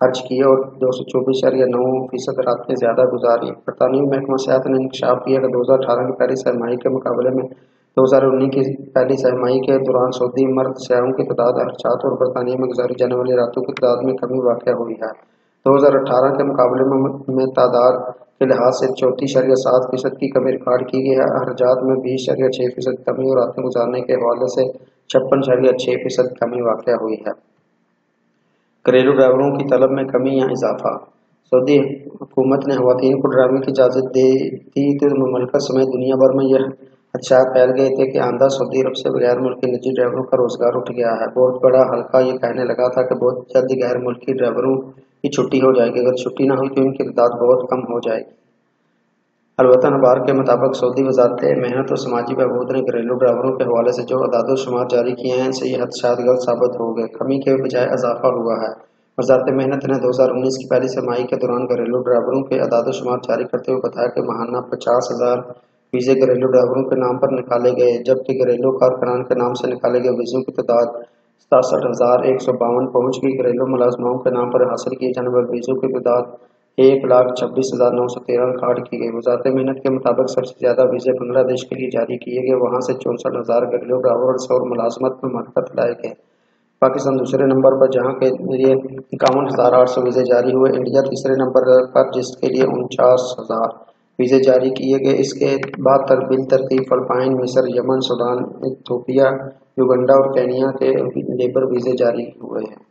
خرچ کیے اور 224.9% راتیں زیادہ گزاری۔ برطانوی محکمہ صحت نے انکشاف کیا کہ 2018 کی پہلی سہ ماہی کے مقابلے میں 2019 کی پہلی سہ ماہی کے دوران سعودی مرد سیاحوں کی تعداد خرچات اور برطانیہ میں گزاری جانے والی راتوں کی تعداد میں کمی واقع ہوئی ہے۔ 2018 کے مقابلے میں تعداد کے لحاظ سے 34.7% کی کمی ریکارڈ کی گئی ہے۔ اخراجات میں 20.6% کمی اور راتیں گزارنے کے حوالے سے 56.6% کمی واقع ہوئی ہے۔ گھریلو ڈرائیوروں کی طلب میں کمی یا اضافہ۔ سعودی حکومت نے خواتین کو ڈرائیونگ کی اجازت دے دی تو مملکت سمیت دنیا بھر میں یہ خدشات پھیل گئے تھے کہ آئندہ سعودی عرب سے غیر ملکی نجی ڈرائیوروں کا روزگار اٹھ گیا ہے۔ بہت بڑا حلقہ یہ کہنے لگا تھا کہ بہت جلد غیر ملکی ڈرائیوروں کی چھٹی ہو جائے گی، اگر چھٹی نہ ہوئی تو ان کی تعداد بہت کم ہو جائے گی۔ البتہ اخبار کے مطابق سعودی وزارت محنت اور سماجی بہبود نے گھریلو ڈرائیوروں کے حوالے سے جو اعداد و شمار جاری کیے ہیں ان سے یہ خدشات غلط ثابت ہو گئے، کمی کے بجائے اضافہ ہوا ہے۔ وزارت محنت نے 2019 کی پہلی سہ ماہی کے دوران گھریلو ڈرائیوروں کے اعداد و شمار جاری کرتے ہوئے بتایا کہ ماہانہ 50,000 ویزے گھریلو ڈرائیوروں کے نام پر نکالے گئے، جبکہ گھریلو کارکنان کے نام سے نکالے گئے ویزوں کی تعداد 67,152 پہنچ گئی۔ گھریلو ملازموں کے نام پر حاصل کیے جانے والے ویزوں کی تعداد 1,26,913 ریکارڈ کی گئی۔ وزارت محنت کے مطابق سب سے زیادہ ویزے بنگلہ دیش کے لیے جاری کیے گئے، وہاں سے 64,000 گھریلو ڈرائیور اور 100 ملازمت میں مہلکت لائے گئے۔ پاکستان دوسرے نمبر پر جہاں کے لیے 51,800 ویزے جاری ہوئے۔ انڈیا تیسرے نمبر پر جس کے لیے 49,000 ویزے جاری کیے گئے۔ اس کے بعد بالترتیب فلپائن، مصر، یمن، سوڈان، ایتھوپیا، یوگنڈا اور کینیا کے لیبر ویزے جاری ہوئے ہیں۔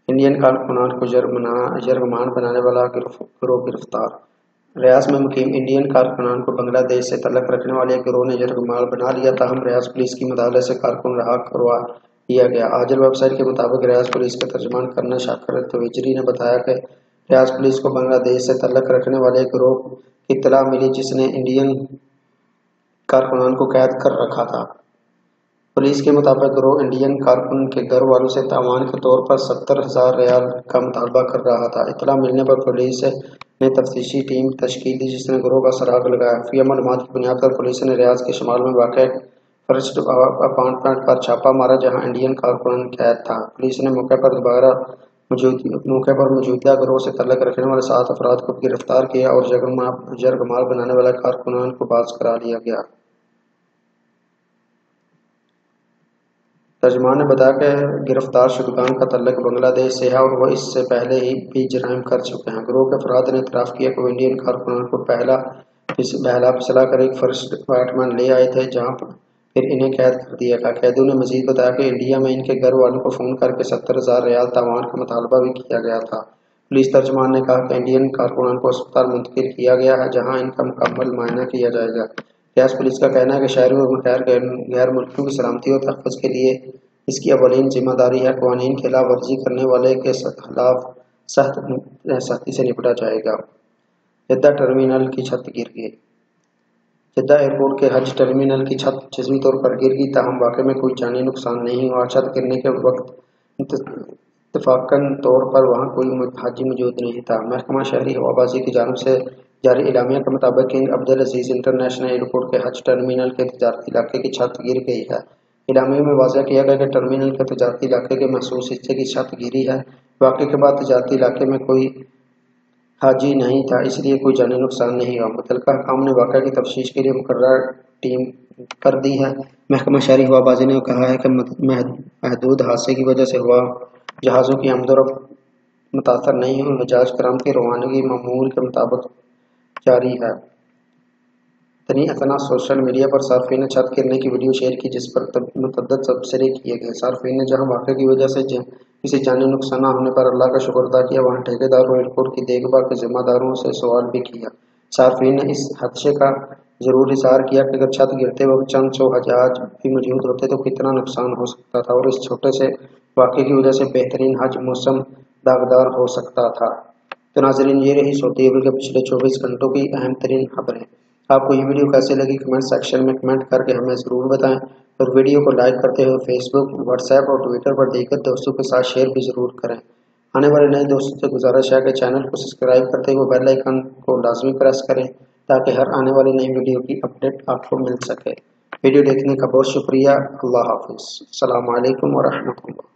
انڈین کارکنان کو یرغمال بنانے والا گروہ گرفتار۔ ریاض میں مقیم انڈین کارکنان کو بنگلہ دیش سے تعلق رکھنے والے ایک گروہ نے یرغمال بنا لیا، تاہم ریاض پولیس کی مداخلت سے کارکن رہا کروا دیا گیا۔ آجل ویب سائٹ کے مطابق ریاض پولیس کے ترجمان کرنل شاکر تویجری نے بتایا کہ ریاض پولیس کو بنگلہ دیش سے تعلق رکھنے والے ایک گروہ کی اطلاع ملی جس نے انڈین کارکنان کو قید کر رکھا تھا۔ پولیس کے مطابق گروہ انڈین کارکن کے گھر والوں سے تعاون کے طور پر 70,000 ریال کا مطالبہ کر رہا تھا۔ اطلاع ملنے پر پولیس نے تفتیشی ٹیم تشکیل دی جس نے گروہ کا سراغ لگایا۔ خفیہ معلومات کی بنیاد پر پولیس نے ریاض کے شمال میں واقع فرسٹ اپارٹمنٹ پر چھاپہ مارا جہاں انڈین کارکن قید تھا۔ پولیس نے موقع پر موجودہ گروہ سے تعلق رکھنے والے 7 افراد کو گرفتار کیا اور یرغمال بنانے والے کارکنان کو باز کرا لیا گیا۔ ترجمان نے بتایا کہ گرفتار شدگان کا تعلق بنگلہ دیش سے ہے اور وہ اس سے پہلے ہی بھی جرائم کر چکے ہیں۔ گروہ کے افراد نے اعتراف کیا کہ وہ انڈین کارکنان کو بہلا پھسلا کر ایک فرسٹ اپارٹمنٹ لے آئے تھے جہاں پھر انہیں قید کر دیا گیا۔ قیدیوں نے مزید بتایا کہ انڈیا میں ان کے گھر والوں کو فون کر کے 70,000 ریال تعاون کا مطالبہ بھی کیا گیا تھا۔ پولیس ترجمان نے کہا کہ انڈین کارکنان کو اسپتال منتقل کیا گیا ہے جہاں ان کا مکمل معائنہ کیا جائے گا۔ ریاض پولیس کا کہنا ہے کہ شہریوں اور غیر ملکیوں کی سلامتی اور تحفظ کے لیے اس کی اولین ذمہ داری ہے۔ قوانین کی خلاف ورزی کرنے والے کے خلاف سختی سے نپٹا جائے گا۔ جدہ ٹرمینل کی چھت گر گئی۔ جدہ ایئرپورٹ کے حج ٹرمینل کی چھت جزوی طور پر گر گئی، تاہم واقعے میں کوئی جانی نقصان نہیں ہوا۔ چھت گرنے کے وقت اتفاقاً طور پر وہاں کوئی حاجی موجود نہیں تھا۔ محکمہ شہری ہوابازی کی جانب سے جاری اعلامیہ کے مطابق کنگ عبدالعزیز انٹرنیشنل ایئرپورٹ کے حج ٹرمینل کے تجارتی علاقے کی چھت گر گئی ہے۔ اعلامیہ میں واضح کیا گیا کہ ٹرمینل کے تجارتی علاقے کے محسوس حصے کی چھت گری ہے۔ واقعے کے بعد تجارتی علاقے میں کوئی حاجی نہیں تھا، اس لیے کوئی جانی نقصان نہیں ہوا۔ متعلقہ حکام نے واقعہ کی تفتیش کے لیے مقررہ ٹیم کر دی ہے۔ محکمہ شہری ہوابازی نے کہا ہے کہ محدود حادثے کی وجہ سے ہوا جہازوں کی آمد و رفت متاثر نہیں ہوئی۔ حجاج کرام کی روانگی معمول کے مطابق جاری ہے۔ اتنا سوشل میڈیا پر صارفین نے چھت گرنے کی ویڈیو شیئر کی جس پر متعدد تبصرے کیے گئے۔ صارفین نے جہاں واقعے کی وجہ سے کسی جانی نقصان نہ ہونے پر اللہ کا شکر ادا کیا، وہاں ٹھیکیدار اور ایئرپورٹ کی دیکھ بھال کے ذمہ داروں سے سوال بھی کیا۔ صارفین نے اس خدشے کا ضرور اظہار کیا کہ اگر چھت گرتے وقت چند سو حجاج بھی موجود ہوتے تو کتنا نقصان ہو سکتا تھا اور اس چھوٹے سے واقعے کی وجہ سے بہترین حج موسم داغدار ہو سکتا تھا۔ تو ناظرین، یہ رہی سعودی عرب کے پچھلے 24 گھنٹوں کی اہم ترین خبریں۔ آپ کو یہ ویڈیو کیسے لگی کمنٹ سیکشن میں کمنٹ کر کے ہمیں ضرور بتائیں اور ویڈیو کو لائک کرتے ہوئے فیس بک، واٹس ایپ اور ٹویٹر پر دیگر دوستوں کے ساتھ شیئر بھی ضرور کریں۔ آنے والے نئے دوستوں سے گزارش ہے کہ چینل کو سبسکرائب کرتے ہوئے بیل آئیکن کو لازمی پریس کریں تاکہ ہر آنے والی نئی ویڈیو کی اپڈیٹ آپ کو مل سکے۔ ویڈیو دیکھنے کا بہت شکریہ۔ اللہ حافظ۔ السلام علیکم ورحمۃ اللہ۔